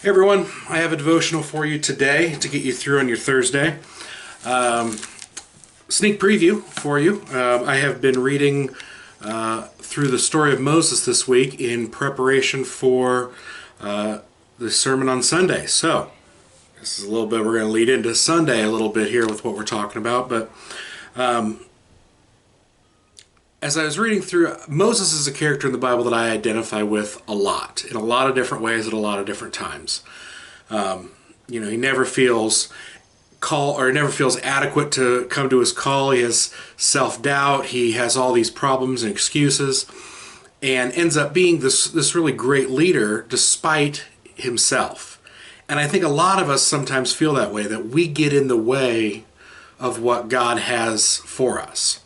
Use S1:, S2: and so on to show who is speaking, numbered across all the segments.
S1: Hey everyone, I have a devotional for you today to get you through on your Thursday. Sneak preview for you. I have been reading through the story of Moses this week in preparation for the sermon on Sunday. So, this is a little bit, we're going to lead into Sunday a little bit here with what we're talking about, but as I was reading through, Moses is a character in the Bible that I identify with a lot, in a lot of different ways at a lot of different times. He never feels never feels adequate to come to his call. He has self-doubt. He has all these problems and excuses, and ends up being this really great leader despite himself. And I think a lot of us sometimes feel that way, that we get in the way of what God has for us.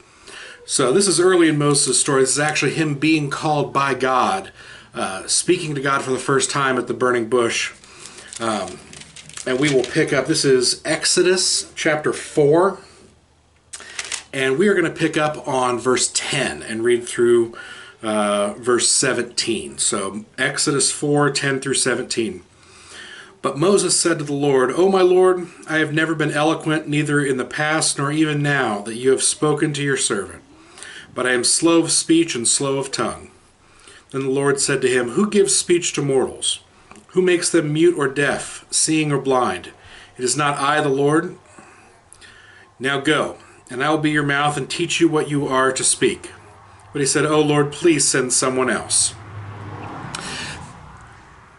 S1: So this is early in Moses' story. This is actually him being called by God, speaking to God for the first time at the burning bush. And we will pick up, this is Exodus chapter 4, and we are going to pick up on verse 10 and read through verse 17. So Exodus 4, 10 through 17. But Moses said to the Lord, "O my Lord, I have never been eloquent, neither in the past nor even now, that you have spoken to your servant. But I am slow of speech and slow of tongue." Then the Lord said to him, "Who gives speech to mortals? Who makes them mute or deaf, seeing or blind? It is not I, the Lord. Now go, and I will be your mouth and teach you what you are to speak." But he said, "O Lord, please send someone else."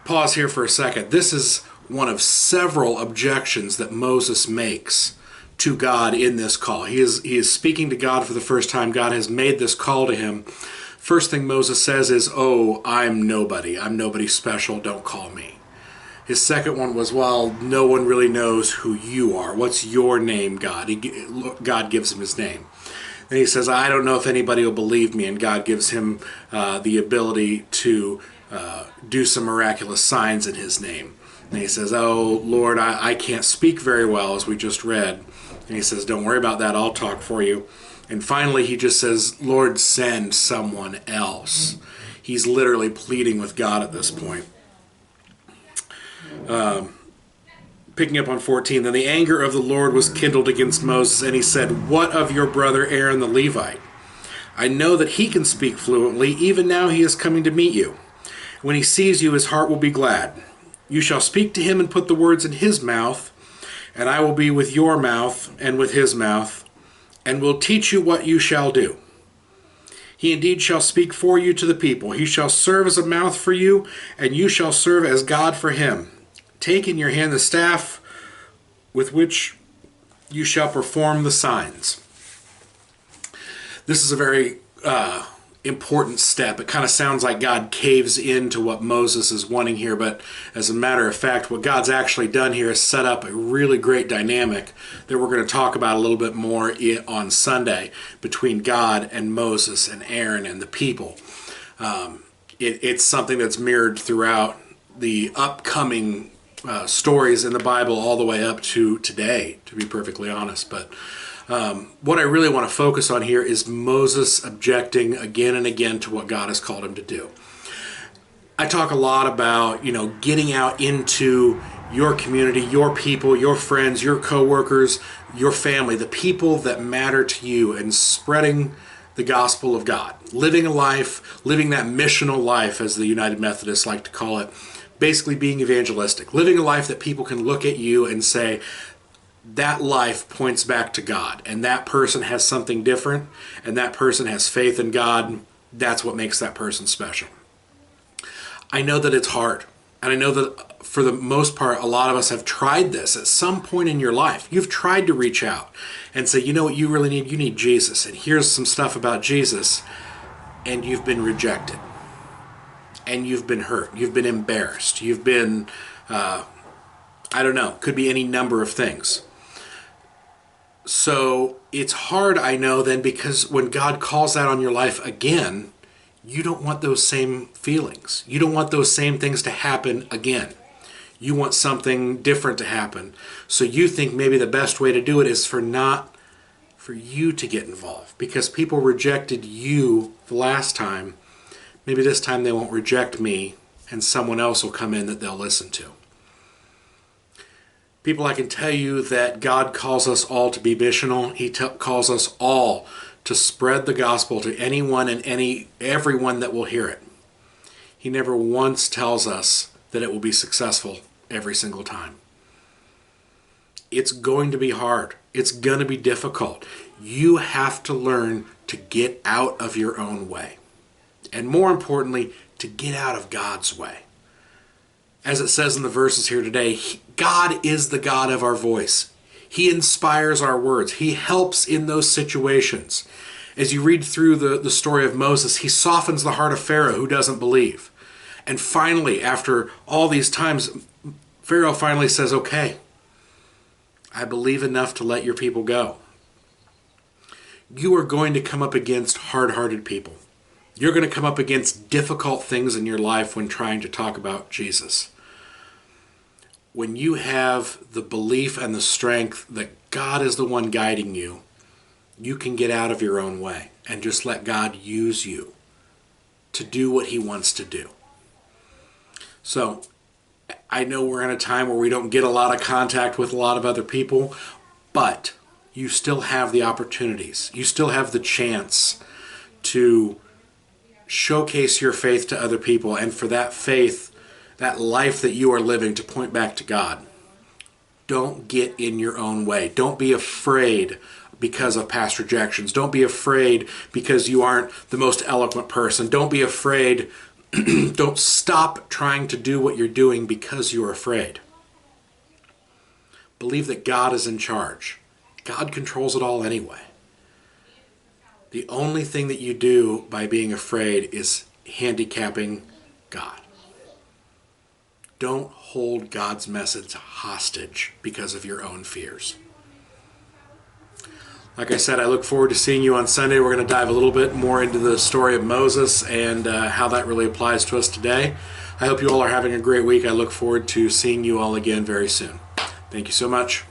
S1: Pause here for a second. This is one of several objections that Moses makes to God in this call. He is speaking to God for the first time. God has made this call to him. First thing Moses says is, "Oh, I'm nobody. I'm nobody special. Don't call me." His second one was, "Well, no one really knows who you are. What's your name, God?" God gives him his name. Then he says, "I don't know if anybody will believe me," and God gives him the ability to do some miraculous signs in his name. And he says, "Oh, Lord, I can't speak very well," as we just read. And he says, "Don't worry about that. I'll talk for you." And finally, he just says, "Lord, send someone else." He's literally pleading with God at this point. Picking up on 14, then the anger of the Lord was kindled against Moses, and he said, "What of your brother Aaron the Levite? I know that he can speak fluently. Even now he is coming to meet you. When he sees you, his heart will be glad. You shall speak to him and put the words in his mouth, and I will be with your mouth and with his mouth, and will teach you what you shall do. He indeed shall speak for you to the people. He shall serve as a mouth for you, and you shall serve as God for him. Take in your hand the staff with which you shall perform the signs." This is a very important step. It kind of sounds like God caves into what Moses is wanting here, but as a matter of fact, what God's actually done here is set up a really great dynamic that we're going to talk about a little bit more on Sunday between God and Moses and Aaron and the people. It's something that's mirrored throughout the upcoming stories in the Bible all the way up to today, to be perfectly honest. But what I really want to focus on here is Moses objecting again and again to what God has called him to do. I talk a lot about, getting out into your community, your people, your friends, your coworkers, your family, the people that matter to you, and spreading the gospel of God. Living a life, living that missional life, as the United Methodists like to call it. Basically being evangelistic. Living a life that people can look at you and say, that life points back to God, and that person has something different, and that person has faith in God. That's what makes that person special. I know that it's hard, and I know that for the most part, a lot of us have tried this at some point in your life. You've tried to reach out and say, you know what you really need? You need Jesus, and here's some stuff about Jesus, and you've been rejected, and you've been hurt, you've been embarrassed, you've been, could be any number of things. So it's hard, I know, then, because when God calls that on your life again, you don't want those same feelings. You don't want those same things to happen again. You want something different to happen. So you think maybe the best way to do it is for you to get involved, because people rejected you the last time. Maybe this time they won't reject me, and someone else will come in that they'll listen to. People, I can tell you that God calls us all to be missional. He calls us all to spread the gospel to anyone and everyone that will hear it. He never once tells us that it will be successful every single time. It's going to be hard. It's going to be difficult. You have to learn to get out of your own way. And more importantly, to get out of God's way. As it says in the verses here today, God is the God of our voice. He inspires our words. He helps in those situations. As you read through the story of Moses, he softens the heart of Pharaoh who doesn't believe. And finally, after all these times, Pharaoh finally says, okay, I believe enough to let your people go. You are going to come up against hard-hearted people. You're going to come up against difficult things in your life when trying to talk about Jesus. When you have the belief and the strength that God is the one guiding you, you can get out of your own way and just let God use you to do what he wants to do. So, I know we're in a time where we don't get a lot of contact with a lot of other people, but you still have the opportunities. You still have the chance to showcase your faith to other people, and for that faith, that life that you are living, to point back to God. Don't get in your own way. Don't be afraid because of past rejections. Don't be afraid because you aren't the most eloquent person. Don't be afraid. Don't stop trying to do what you're doing because you're afraid. Believe that God is in charge. God controls it all anyway. The only thing that you do by being afraid is handicapping God. Don't hold God's message hostage because of your own fears. Like I said, I look forward to seeing you on Sunday. We're going to dive a little bit more into the story of Moses and how that really applies to us today. I hope you all are having a great week. I look forward to seeing you all again very soon. Thank you so much.